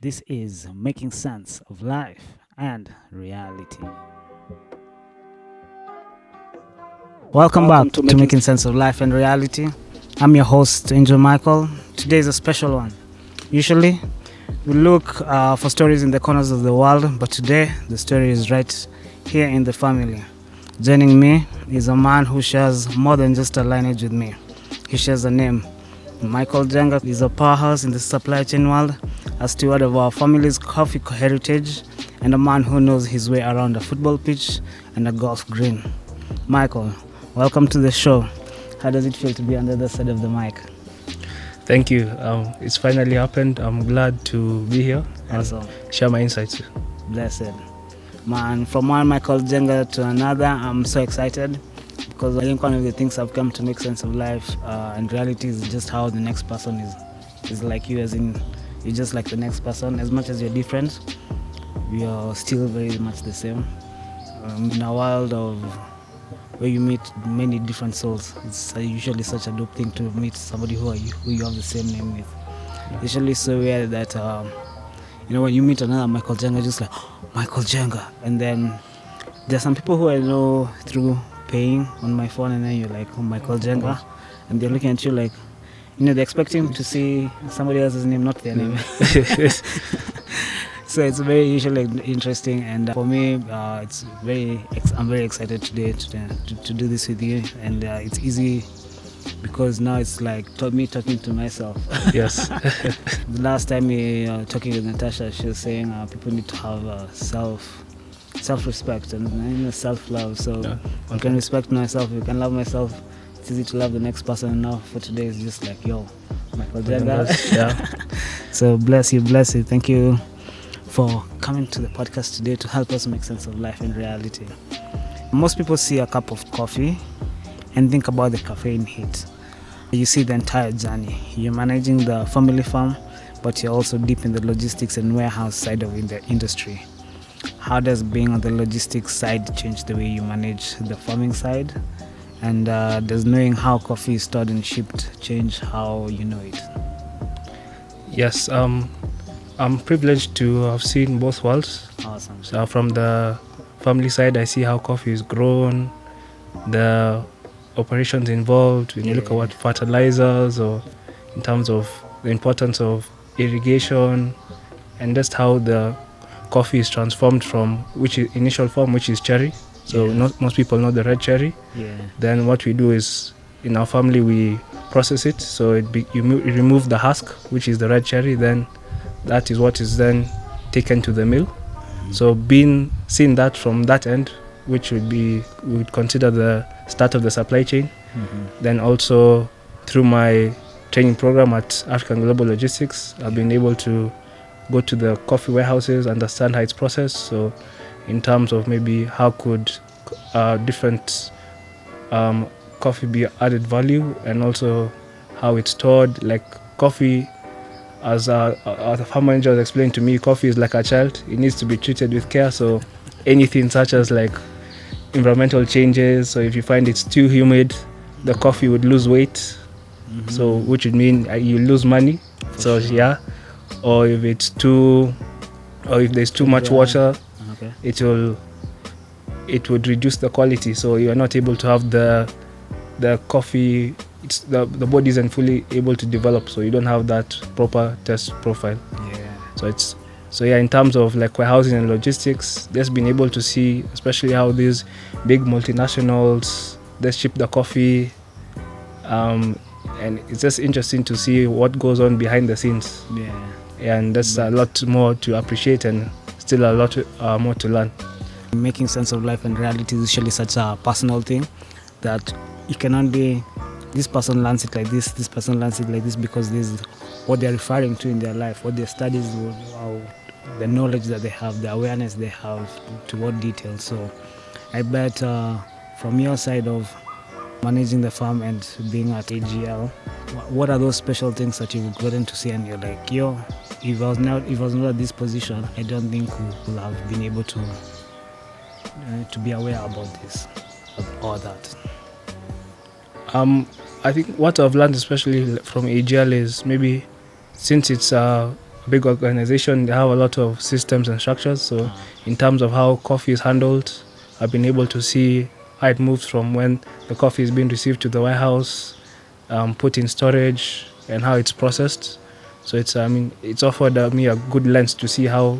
This is Making Sense of Life and Reality. Welcome back to Making Sense of Life and Reality. I'm your host, Angel Michael. Today is a special one. Usually, we look for stories in the corners of the world, but today, the story is right here in the family. Joining me is a man who shares more than just a lineage with me. He shares a name. Michael Njenga is a powerhouse in the supply chain world, a steward of our family's coffee heritage, and a man who knows his way around a football pitch and a golf green. Michael, welcome to the show. How does it feel to be on the other side of the mic? Thank you. It's finally happened. I'm glad to be here and Awesome. share my insights. Blessed. Man, from one Michael Njenga to another, I'm so excited because I think one of the things I've come to make sense of life and reality is just how the next person is like you, as in you're just like the next person. As much as you're different, we are still very much the same. In a world of where you meet many different souls, it's usually such a dope thing to meet somebody who you have the same name with. It's usually so weird that when you meet another Michael Njenga, just like Michael Njenga, and then there's some people who I know through paying on my phone, and then you're like, oh, Michael Njenga, and they're looking at you like, they're expecting to see somebody else's name, not their name. So it's very usually interesting, and for me, I'm very excited today to do this with you, and it's easy because now it's like me talking to myself. Yes. The last time we talking with Natasha, she was saying people need to have self-respect and self-love. So I can respect myself, I can love myself. It's easy to love the next person. And now for today, it's just like, yo, Michael Njenga. Yeah. So bless you. Thank you for coming to the podcast today to help us make sense of life and reality. Most people see a cup of coffee and think about the caffeine hit. You see the entire journey. You're managing the family farm, but you're also deep in the logistics and warehouse side of the industry. How does being on the logistics side change the way you manage the farming side? And does knowing how coffee is stored and shipped change how you know it? Yes. I'm privileged to have seen both worlds. Awesome. So from the family side, I see how coffee is grown, the operations involved. When you look at what fertilizers, or in terms of the importance of irrigation, and just how the coffee is transformed from initial form, which is cherry. So not most people know the red cherry. Yeah. Then what we do is, in our family, we process it. So you remove the husk, which is the red cherry. Then that is what is then taken to the mill. So seeing that from that end, which we would consider the start of the supply chain. Then also through my training program at African Global Logistics, I've been able to go to the coffee warehouses, understand how it's processed. So in terms of maybe how could different coffee be added value, and also how it's stored. Like coffee, as a farm manager was explained to me, coffee is like a child. It needs to be treated with care. So anything such as like environmental changes, so if you find it's too humid, the coffee would lose weight, so which would mean you lose money. So yeah, or if there's too much water, it would reduce the quality, so you are not able to have the coffee. The body isn't fully able to develop, so you don't have that proper taste profile. So in terms of like warehousing and logistics, just being able to see, especially how these big multinationals, they ship the coffee, and it's just interesting to see what goes on behind the scenes. And there's a lot more to appreciate, and still a lot more to learn. Making sense of life and reality is usually such a personal thing that you cannot be, this person learns it like this person learns it like this, because this is what they're referring to in their life, what their studies, the knowledge that they have, the awareness they have, to what detail. So I bet from your side of managing the farm and being at AGL, what are those special things that you've gotten to see and you're like, yo, if I was not at this position, I don't think we would have been able to be aware about this or that? I think what I've learned, especially from AGL, is maybe since it's a big organization. They have a lot of systems and structures. So in terms of how coffee is handled, I've been able to see how it moves from when the coffee is being received to the warehouse, put in storage, and how it's processed. So it's offered me a good lens to see how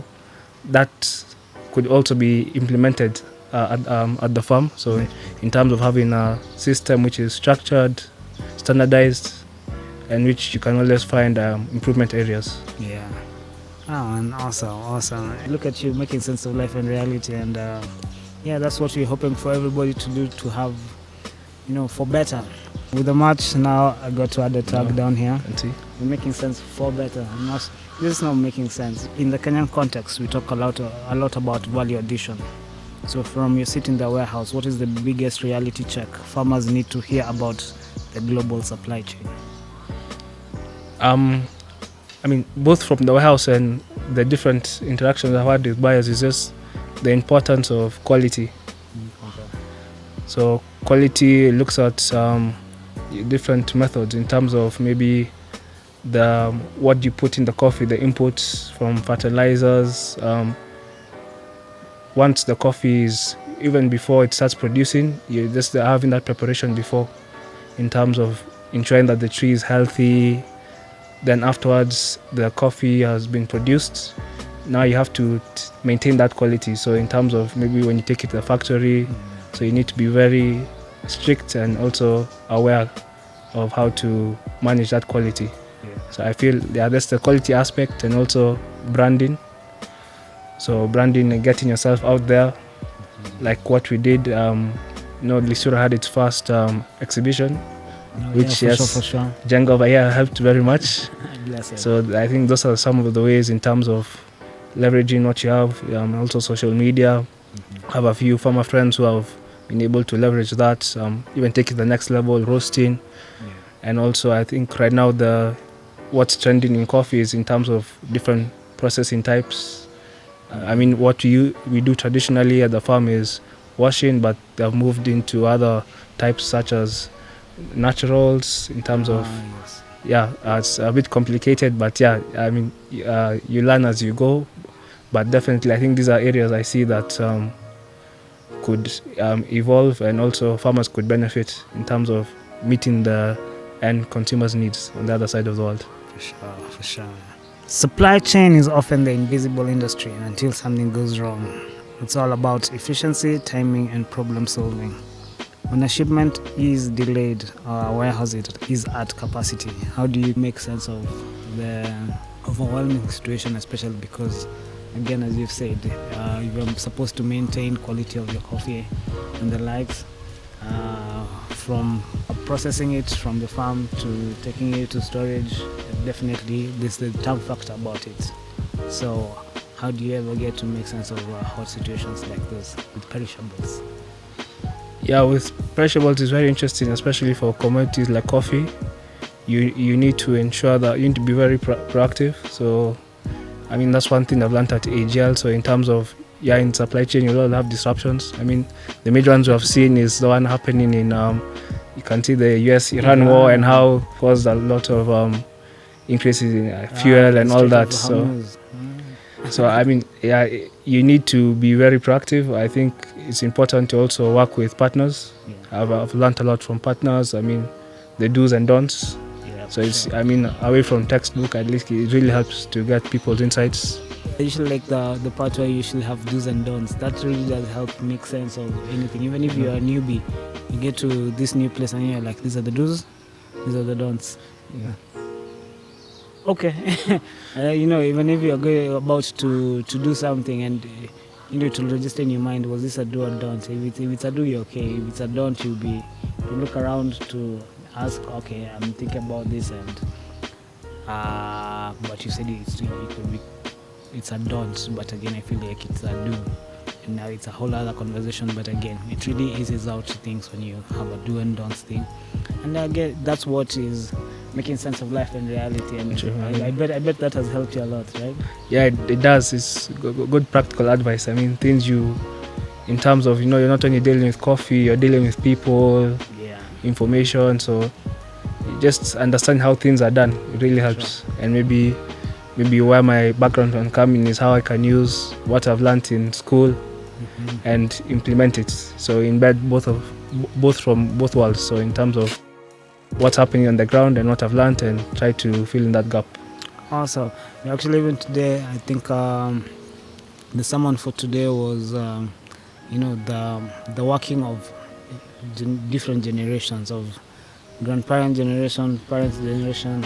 that could also be implemented at the farm. So in terms of having a system which is structured, standardized, and which you can always find improvement areas. Yeah. Oh, and awesome. Look at you making sense of life and reality, and yeah, that's what we're hoping for everybody to do, to have, for better. With the match now, I got to add a tag down here. We're making sense for better. This is not making sense. In the Kenyan context, we talk a lot about value addition. So from your seat in the warehouse, what is the biggest reality check farmers need to hear about the global supply chain? Both from the warehouse and the different interactions I've had with buyers is just the importance of quality. Okay. So quality looks at different methods in terms of maybe what you put in the coffee, the inputs from fertilizers. Once the coffee is, even before it starts producing, you're just having that preparation before in terms of ensuring that the tree is healthy. Then afterwards, the coffee has been produced. Now you have to maintain that quality. So in terms of maybe when you take it to the factory, so you need to be very strict and also aware of how to manage that quality. Yeah. So I feel that's the quality aspect, and also branding. So branding and getting yourself out there, like what we did. Lisura had its first exhibition, which for sure. Njenga over here helped very much. Bless it. So I think those are some of the ways in terms of leveraging what you have. Also social media. I have a few farmer friends who have been able to leverage that, even take it to the next level, roasting. Yeah. And also I think right now what's trending in coffee is in terms of different processing types. What we do traditionally at the farm is washing, but they've moved into other types such as naturals in terms of yes. It's a bit complicated, but you learn as you go. But definitely I think these are areas I see that could evolve, and also farmers could benefit in terms of meeting the end consumers' needs on the other side of the world. For sure. Supply chain is often the invisible industry until something goes wrong. It's all about efficiency, timing, and problem solving. When a shipment is delayed or a warehouse is at capacity, how do you make sense of the overwhelming situation, especially because, again, as you've said, you're supposed to maintain quality of your coffee and the likes, from processing it from the farm to taking it to storage. Definitely, this is the time factor about it. So how do you ever get to make sense of hot situations like this with perishables? Yeah, with perishables it's very interesting, especially for commodities like coffee. You need to ensure that you need to be very proactive. So that's one thing I've learned at AGL. So in terms of in supply chain, you will have disruptions. The major ones we have seen is the one happening in you can see the US-Iran war, and how caused a lot of increases in fuel and all that. You need to be very proactive. I think it's important to also work with partners. I've learned a lot from partners. The do's and don'ts. So it's away from textbook, at least it really helps to get people's insights. I usually like the part where you usually have do's and don'ts. That really does help make sense of anything. Even if you're a newbie, you get to this new place and you're like, these are the do's, these are the don'ts. Yeah. Okay. Even if you're about to do something and it will register in your mind, was this a do or don't? If it's a do, you're okay. If it's a don't, you look around to ask, okay, I'm thinking about this, and but you said it's a don't, but again I feel like it's a do, and now it's a whole other conversation. But again, it really eases out things when you have a do and don'ts thing, and again that's what is making sense of life and reality. And I bet that has helped you a lot, right? Yeah, it does. It's good practical advice. Things in terms of you're not only dealing with coffee, you're dealing with people, information. So you just understand how things are done. It really helps, and maybe maybe where my background can come in is how I can use what I've learned in school and implement it. So embed both from both worlds. So in terms of what's happening on the ground and what I've learned, and try to fill in that gap. Also, actually, even today, I think the sermon for today was, the working of different generations of grandparent generation, parents generation,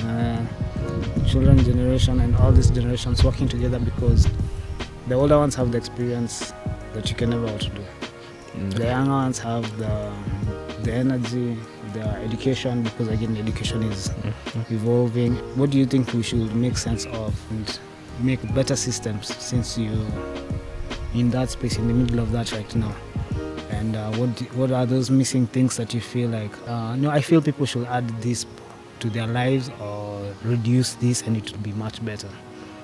children generation, and all these generations working together, because the older ones have the experience that you can never outdo. The younger ones have the energy, the education, because again, education is evolving. What do you think we should make sense of and make better systems, since you're in that space, in the middle of that right now? And what are those missing things that you feel like, I feel people should add this to their lives or reduce this and it would be much better?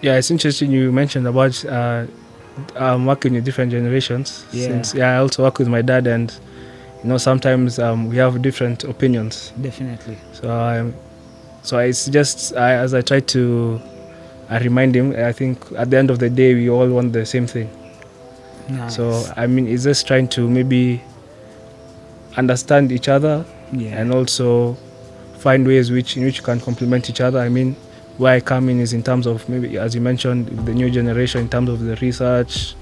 Yeah, it's interesting you mentioned about working with different generations. Since I also work with my dad, and sometimes we have different opinions. Definitely. So it's just as I try to remind him, I think at the end of the day we all want the same thing. Nice. So I mean, it's just trying to maybe understand each other, and also find ways in which you can complement each other. I mean, where I come in is in terms of, maybe as you mentioned, the new generation, in terms of the research,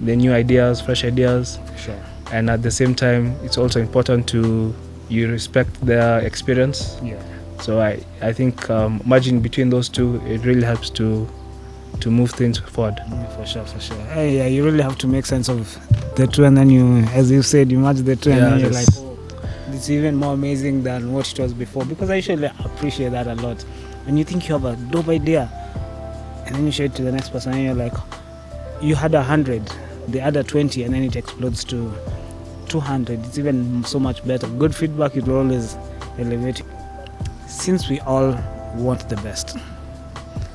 the new ideas, fresh ideas. Sure. And at the same time, it's also important you respect their experience. Yeah. So I think merging between those two, it really helps to move things forward. Yeah, for sure. Hey, yeah, you really have to make sense of the two, and then you, as you said, you merge the two, and then you're like, oh, it's even more amazing than what it was before. Because I usually appreciate that a lot. When you think you have a dope idea, and then you show it to the next person, and you're like, you had 100, the other 20, and then it explodes to 200. It's even so much better. Good feedback, it will always elevate. Since we all want the best,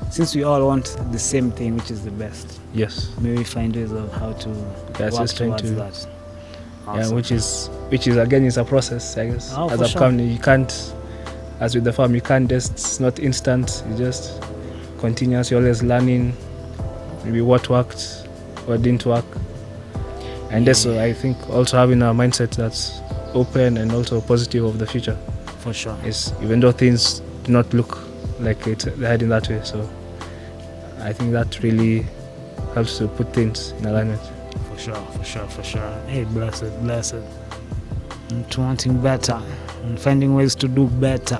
since we all want the same thing, which is the best, yes, maybe find ways of how to work towards that. Awesome. Yeah, which is again is a process, I guess. Oh, as a company, you can't, as with the farm, you can't just, it's not instant. You just continuous. You're always learning, maybe what worked, what didn't work, and that's I think also having a mindset that's open and also positive of the future. For sure. Is even though things do not look like they're heading that way, so I think that really helps to put things in alignment. For sure. Hey, blessed. And wanting better and finding ways to do better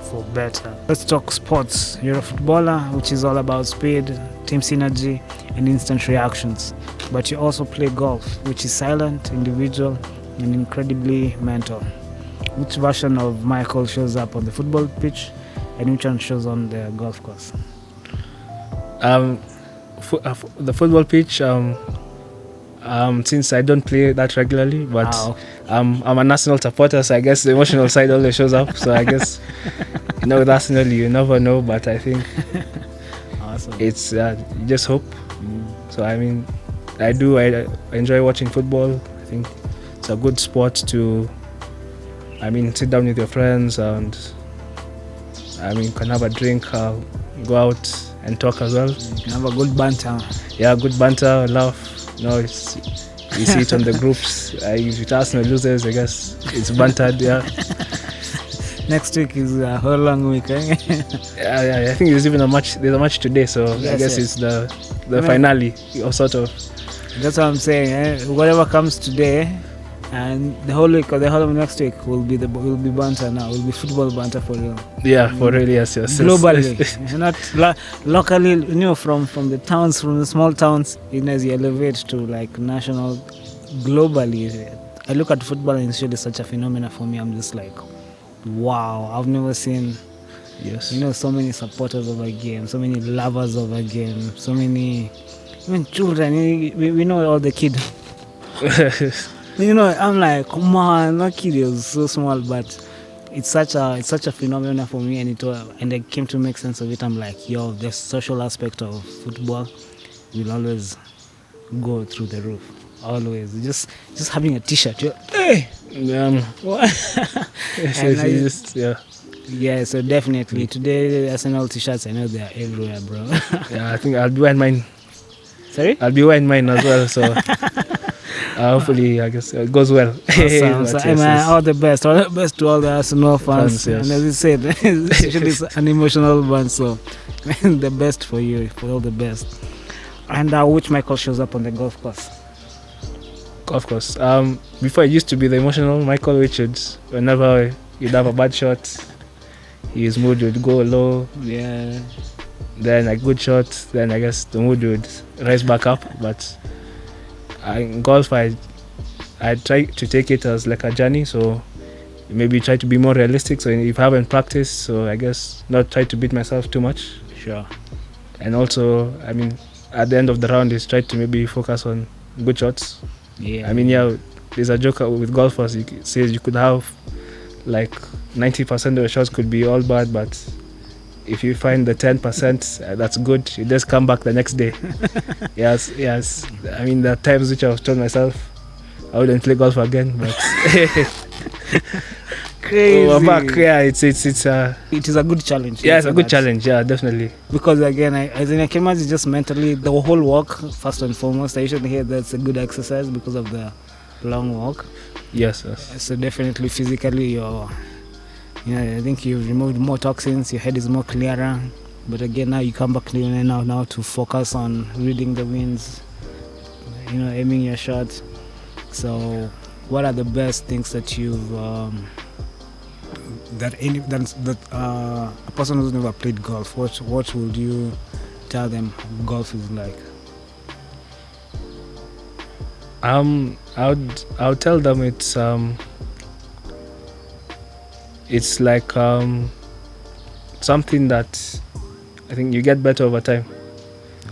for better. Let's talk sports. You're a footballer, which is all about speed, team synergy, and instant reactions. But you also play golf, which is silent, individual, and incredibly mental. Which version of Michael shows up on the football pitch, and which one shows on the golf course? The football pitch, since I don't play that regularly, but I'm a National supporter, so I guess the emotional side always shows up. So I guess, with Arsenal, you never know, but I think awesome. It's you just hope. So I mean, I enjoy watching football. I think it's a good sport to, sit down with your friends, and you can have a drink, go out and talk as well. You can have a good banter. Yeah, good banter, laugh. You see it on the groups. If Arsenal loses, I guess it's bantered. Yeah. Next week is a whole long week. Eh? Yeah. I think there's even a match. There's a match today, so yes, I guess it's the finale, or sort of. That's what I'm saying. Eh? Whatever comes today, and the whole week or the whole of next week will be banter now. Will be football banter for real. Yeah, for real. Yes. Globally, not locally. From the towns, from the small towns, as you elevate to like national, globally. I look at football and it's really such a phenomenon for me. I'm just like, wow, I've never seen. Yes. So many supporters of a game, so many lovers of a game, so many, even children. We know all the kids. I'm like, come on, that kid is so small, but it's such a phenomenon for me, and I came to make sense of it. I'm like, the social aspect of football will always go through the roof. Always, just having a T-shirt. Hey, yeah. Yeah, so definitely today the Arsenal t-shirts, I know they are everywhere, bro. Yeah, I think I'll be wearing mine. Sorry? I'll be wearing mine as well. So hopefully, I guess it goes well. Awesome. So, But hey, yes, man, yes. all the best. All the best to all the Arsenal fans. Fans, yes. And as you said, especially it's an emotional one. So, the best for you. For all the best. And which Michael shows up on the golf course? Of course. Before it used to be the emotional Michael Richards. Whenever you'd have a bad shot, his mood would go low. Yeah. Then a good shot, then I guess the mood would rise back up. But in golf, I try to take it as like a journey. So maybe try to be more realistic. So if I haven't practiced, so I guess not try to beat myself too much. Sure. And also, I mean, at the end of the round is try to maybe focus on good shots. Yeah. I mean, yeah, there's a joke with golfers. Says you could have like 90% of the shots could be all bad, but if you find the 10% that's good, you just come back the next day. Yes. I mean, there are times which I've told myself I wouldn't play golf again, but Crazy. we're back. Yeah, it's It is a good challenge. yeah, it's a good challenge. Yeah, definitely. Because again, as in I can imagine, just mentally, the whole walk, first and foremost, I usually hear that's a good exercise because of the long walk. Yes. So definitely physically, I think you've removed more toxins, your head is more clearer. But again, now you come back now to focus on reading the winds, aiming your shot. So, what are the best things that you've that a person who's never played golf? What would you tell them golf is like? I would tell them it's like something that I think you get better over time.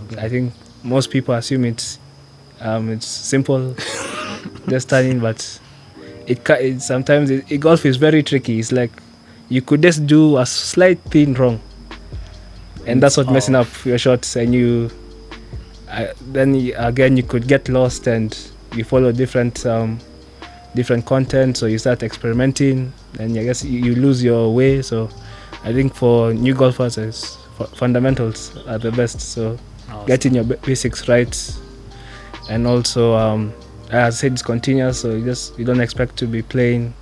Okay. I think most people assume it's simple, just turning, but sometimes golf is very tricky. It's like you could just do a slight thing wrong, and that's what messing up your shots. And then again you could get lost and you follow different content, so you start experimenting, and I guess you lose your way. So I think for new golfers, fundamentals are the best. So Awesome. getting your basics right, and also as I said, it's continuous. So you don't expect to be playing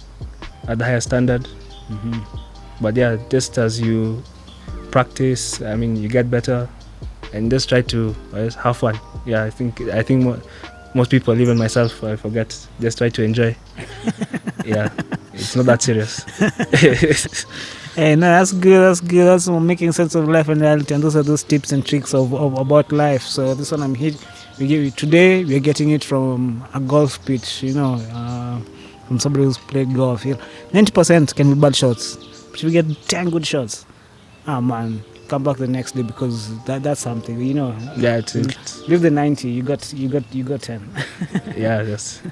at the higher standard. Mm-hmm. But yeah, just as you practice, I mean, you get better, and just try to have fun. Yeah, I think most people, even myself, I forget. Just try to enjoy. Yeah, it's not that serious. Hey, no, that's good. That's making sense of life and reality, and those are those tips and tricks of about life. So this one I'm here. Today we're getting it from a golf pitch, from somebody who's played golf. 90% can be bad shots, but if you get 10 good shots, man, come back the next day, because that's something, Yeah, it's leave the 90, you got 10. yeah, yes.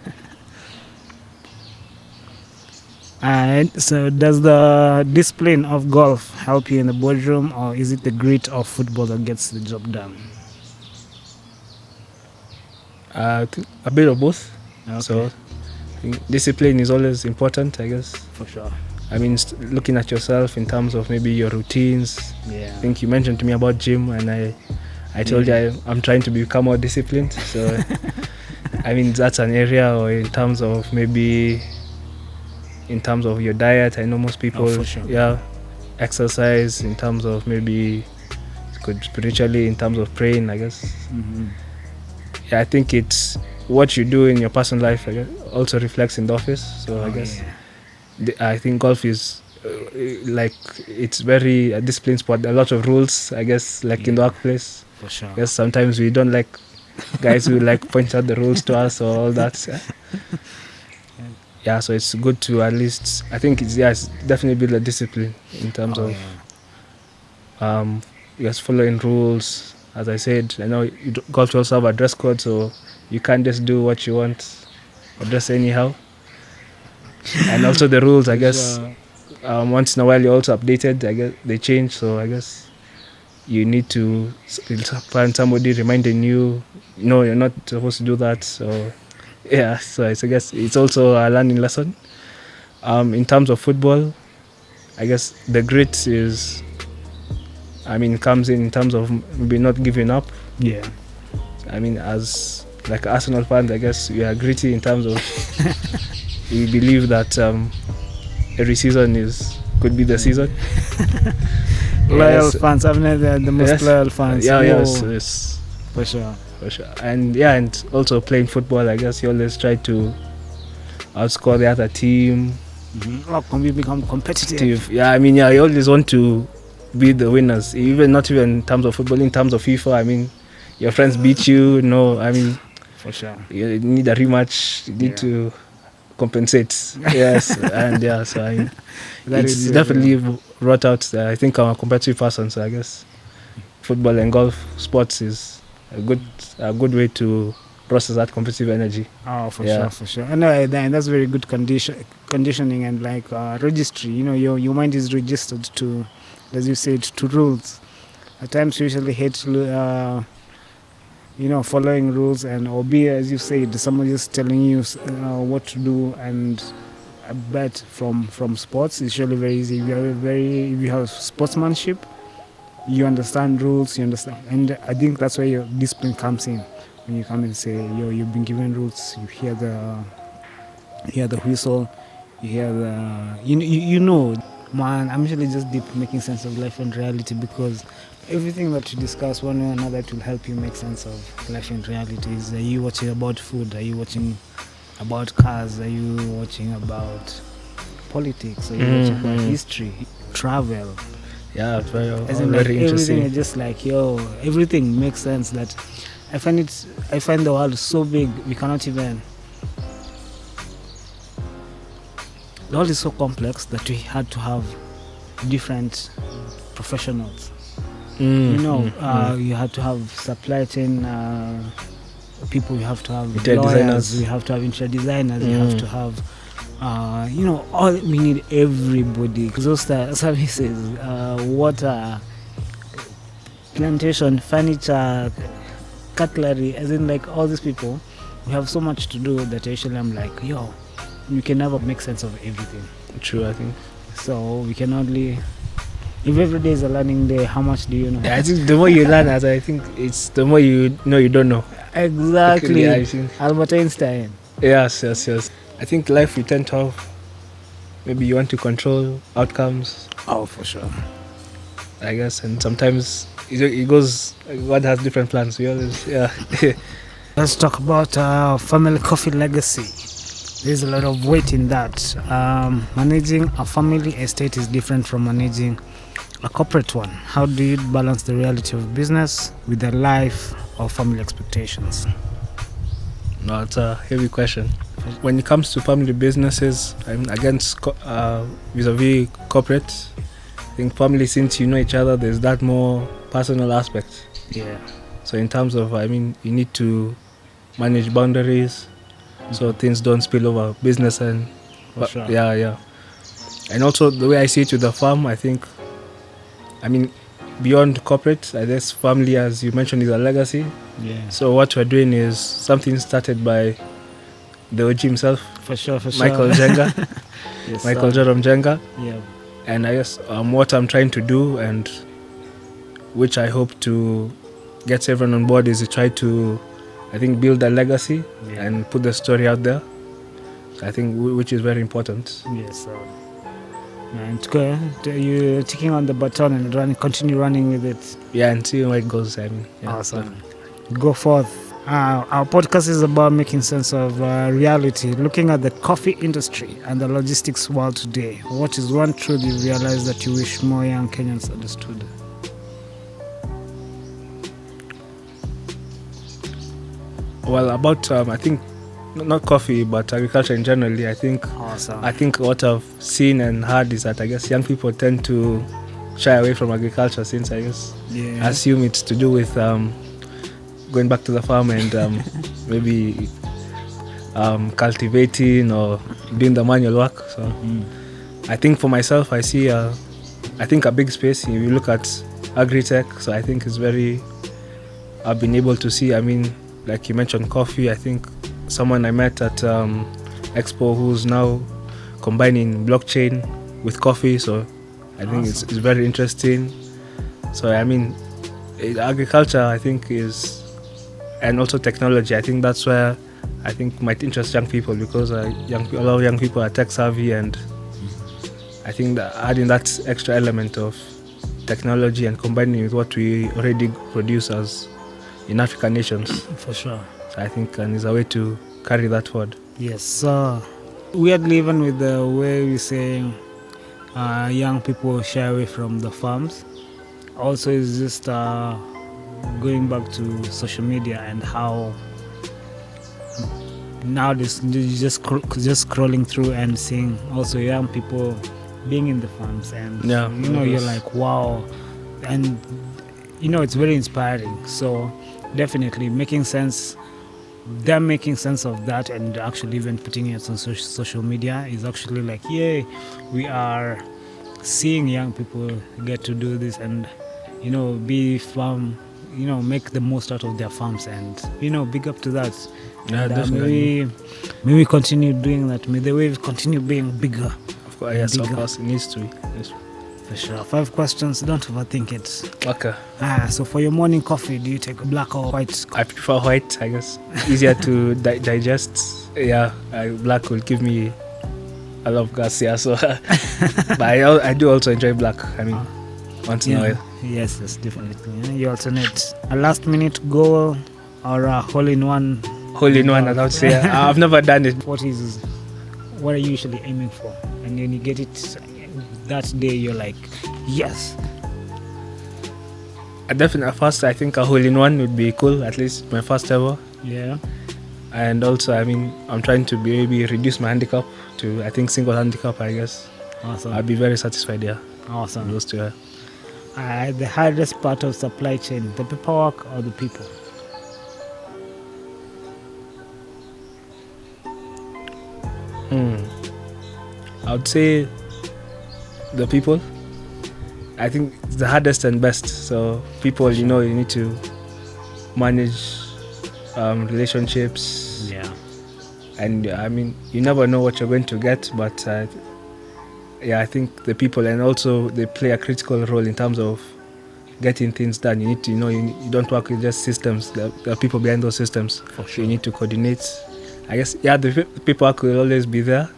And so, does the discipline of golf help you in the boardroom, or is it the grit of football that gets the job done? I think a bit of both. Okay. So I think discipline is always important, I guess. For sure. I mean, looking at yourself in terms of maybe your routines. Yeah. I think you mentioned to me about gym, and I told you I'm trying to become more disciplined. So I mean, that's an area, or in terms of your diet. I know most people, for sure. yeah, exercise in terms of maybe spiritually, in terms of praying, I guess. Mm-hmm. Yeah, I think it's what you do in your personal life, I guess, also reflects in the office. So I guess I think golf is it's very a disciplined sport. A lot of rules, I guess, like in the workplace. For sure. I guess sometimes we don't like guys who point out the rules to us or all that. Yeah, so it's good to at least, I think it's definitely build a discipline in terms of yes, following rules. As I said, I know golf also have a dress code, so you can't just do what you want or dress anyhow. And also the rules, I guess, once in a while you're also updated. I guess they change, so I guess you need to find somebody reminding you, no, you're not supposed to do that. So yeah, so I guess it's also a learning lesson. In terms of football, I guess the grit is, I mean, comes in terms of maybe not giving up. Yeah. I mean, as like Arsenal fans, I guess we are gritty in terms of we believe that every season could be the season. Loyal fans, I've never the most loyal fans. Yes, for sure. And also playing football, I guess you always try to outscore the other team. How can we become competitive? You always want to be the winners, not even in terms of football, in terms of FIFA. I mean, your friends beat you, for sure. You need a rematch, you need to compensate. Yes, and so it's definitely brought out, I think, our competitive person. So I guess football and golf sports is a good way to process that competitive energy. Oh, for sure. And that's very good conditioning and like registry. Your mind is registered to, as you said, to rules. At times you usually hate following rules, and or be, as you said, someone just telling you what to do. And I bet from sports it's usually very easy. If you have sportsmanship, you understand rules, and I think that's where your discipline comes in. When you come and say, you've been given rules, you hear the whistle, you hear man, I'm usually just deep making sense of life and reality, because everything that you discuss one way or another, it will help you make sense of life and reality. Are you watching about food? Are you watching about cars? Are you watching about politics? Are you watching about history, travel? Yeah, it's very interesting. Everything is just like, everything makes sense. That I find the world so big, we cannot even. The world is so complex that we had to have different professionals. You had to have supply chain people, you have to have lawyers, we have to have interior designers, we have to have we need everybody. Those services, water, plantation, furniture, cutlery, as in like all these people, we have so much to do that actually I'm like, you can never make sense of everything. True, I think. So we can only, if every day is a learning day, how much do you know? I think the more you learn, as I think it's the more you know you don't know. Exactly. I think. Albert Einstein. Yes. I think life we tend to have, maybe you want to control outcomes. Oh, for sure. I guess, and sometimes it goes, God has different plans. We always, Let's talk about family coffee legacy. There's a lot of weight in that. Managing a family estate is different from managing a corporate one. How do you balance the reality of business with the life of family expectations? No, it's a heavy question. When it comes to family businesses, I'm against vis-a-vis corporate. I think family, since you know each other, there's that more personal aspect. Yeah. So in terms of, you need to manage boundaries, so things don't spill over business and sure. Yeah. And also the way I see it with the farm, I think, beyond corporate, I guess family, as you mentioned, is a legacy. Yeah. So what we're doing is something started by the OG himself. For sure. Michael Njenga. Yes, Michael Njenga. Yeah. And I guess what I'm trying to do, and which I hope to get everyone on board, is to try to, build a legacy and put the story out there. I think which is very important. Yes. And you're taking on the baton and continue running with it. Yeah, and see where it goes. Awesome. Go forth. Our podcast is about making sense of reality, looking at the coffee industry and the logistics world today. What is one truth you realize that you wish more young Kenyans understood? Well, about I think not coffee, but agriculture in generally. I think. Awesome. I think what I've seen and heard is that I guess young people tend to shy away from agriculture, since I guess assume it's to do with going back to the farm and maybe cultivating or doing the manual work. So I think for myself, I see a big space. If you look at agri-tech, so I think it's I've been able to see, like you mentioned coffee, I think someone I met at Expo who's now combining blockchain with coffee, so I think it's very interesting. So I mean, agriculture I think is, and also technology. I think that's where I think might interest young people, because a lot of young people are tech savvy, and I think that adding that extra element of technology and combining with what we already produce as in African nations, For sure. I think and is a way to carry that forward. Yes. Weirdly, even with the way we say young people shy away from the farms, also is just going back to social media and how now this just scrolling through and seeing also young people being in the farms, and you're like, wow, and it's very inspiring. So definitely making sense of that, and actually even putting it on social media is actually like, yay, we are seeing young people get to do this and be farm, make the most out of their farms, and big up to that. Yeah, And, definitely. may we continue doing that. May the wave continue being bigger. Of course, yes, bigger. of course, it needs to be. Yes. For sure. 5 questions. Don't overthink it. Okay. So for your morning coffee, do you take black or white? I prefer white, I guess. Easier to digest. Yeah, black will give me a lot of gas, yeah. So, but I do also enjoy black. I mean, once in a while. Yes, definitely. Yeah, you alternate a last minute goal or a hole-in-one. Hole-in-one, I would say. I've never done it. What are you usually aiming for? And when you get it that day, you're like, yes. Definitely, first, I think a hole-in-one would be cool, at least my first ever. Yeah. And also, I mean, I'm trying to maybe reduce my handicap to, I think, single handicap, I guess. Awesome. I'll be very satisfied, yeah. Awesome. Those two, the hardest part of supply chain, the paperwork or the people? I would say the people. I think it's the hardest and best. So people, you need to manage relationships. Yeah. And I mean, you never know what you're going to get, but I think the people, and also they play a critical role in terms of getting things done. You need to, you don't work with just systems. There are people behind those systems. For sure. You need to coordinate. I guess, the paperwork will always be there,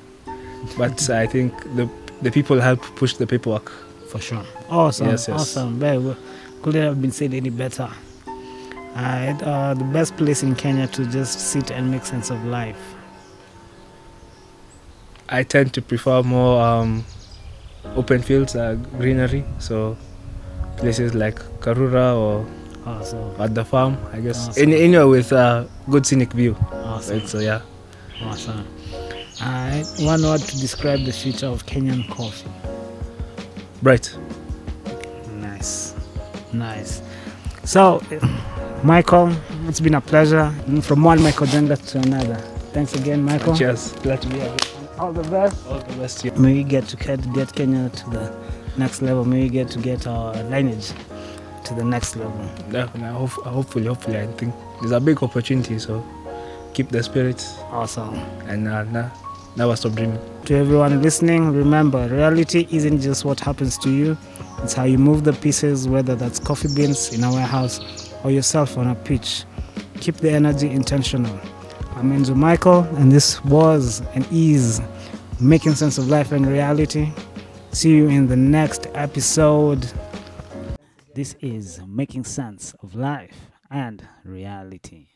but I think the people help push the paperwork. For sure. Awesome. Yes. Awesome. Very well. Couldn't have been said any better. The best place in Kenya to just sit and make sense of life. I tend to prefer more open fields, greenery. So places like Karura or at the farm, I guess. Awesome. Anywhere with a good scenic view. Awesome. Right, so yeah. Awesome. One word to describe the future of Kenyan coffee. Bright. Nice. So, Michael, it's been a pleasure. From one Michael Njenga to another. Thanks again, Michael. Cheers. Glad to be here. All the best. All the best to you. May we get to get Kenya to the next level. May we get our lineage to the next level. Definitely. Hopefully, I think there's a big opportunity. So keep the spirit. Awesome. And never stop dreaming. To everyone listening, remember, reality isn't just what happens to you. It's how you move the pieces, whether that's coffee beans in a warehouse or yourself on a pitch. Keep the energy intentional. I'm Enzo Michael, and this was and is Making Sense of Life and Reality. See you in the next episode. This is Making Sense of Life and Reality.